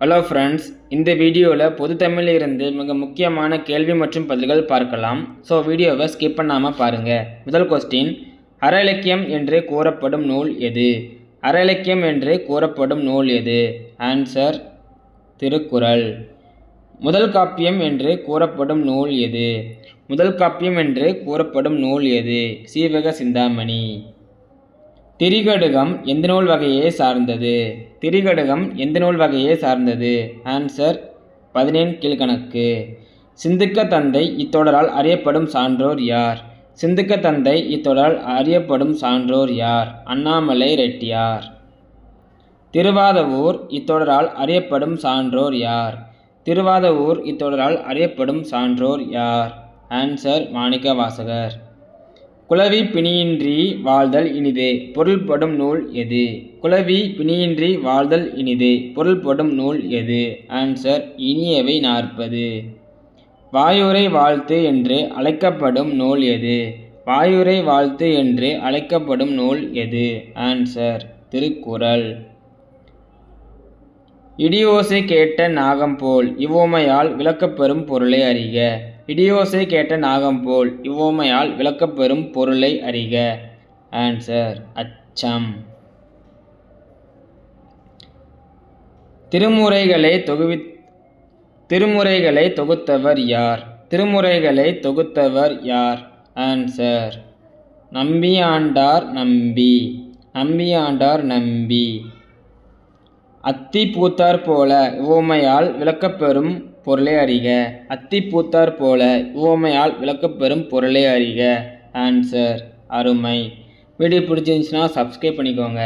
Hello friends, இந்த வீடியோவில் பொது தமிழில் இருந்து மிக முக்கியமான கேள்வி மற்றும் பதில்கள் பார்க்கலாம். ஸோ வீடியோவை ஸ்கிப் பண்ணாமல் பாருங்கள். முதல் கொஸ்டின், அற இலக்கியம் என்று கூறப்படும் நூல் எது? அற இலக்கியம் என்று கூறப்படும் நூல் எது? ஆன்சர் திருக்குறள். முதல் காப்பியம் என்று கூறப்படும் நூல் எது? முதல் காப்பியம் என்று கூறப்படும் நூல் எது? சீவக சிந்தாமணி. திரிகடுகம் எந்த நூல் வகையை சார்ந்தது? திரிகடுகம் எந்த நூல் வகையை சார்ந்தது? ஆன்சர் 17 கீழ்கணக்கு. சிந்துக்க தந்தை இத்தொடரால் அறியப்படும் சான்றோர் யார்? சிந்துக்க தந்தை இத்தொடரால் அறியப்படும் சான்றோர் யார்? அண்ணாமலை ரெட்டியார். திருவாதவூர் இத்தொடரால் அறியப்படும் சான்றோர் யார்? திருவாதவூர் இத்தொடரால் அறியப்படும் சான்றோர் யார்? ஆன்சர் மாணிக்கவாசகர். குளவி பிணியின்றி வாழ்தல் இனிதே பொருள்படும் நூல் எது? குளவி பிணியின்றி வாழ்தல் இனிதே பொருள்படும் நூல் எது? ஆன்சர் இனியவை 40. வாயுரை வாழ்த்து என்று அழைக்கப்படும் நூல் எது? வாயுரை வாழ்த்து என்று அழைக்கப்படும் நூல் எது? ஆன்சர் திருக்குறள். இடியோசை கேட்ட நாகம் போல் இவ்வுவமையால் விளக்கப்பெறும் பொருளை அறிக. இடியோசை கேட்ட நாகம் போல் இவ்வுவமையால் விளக்கப்பெறும் பொருளை அறிக. ஆன்சர் அச்சம். திருமுறைகளை தொகுத்தவர் யார்? திருமுறைகளை தொகுத்தவர் யார்? ஆன்சர் நம்பியாண்டார் நம்பி. நம்பியாண்டார் நம்பி. அத்தி பூத்தார் போல இவ்வுவமையால் விளக்கப்பெறும் பொருளை அறிக. அத்தி பூத்தார் போல இவ்வுவமையால் விளக்கப்பெறும் பொருளை அறிக. ஆன்சர் அருமை. வீடியோ பிடிச்சிருந்துச்சுன்னா சப்ஸ்கிரைப் பண்ணிக்கோங்க.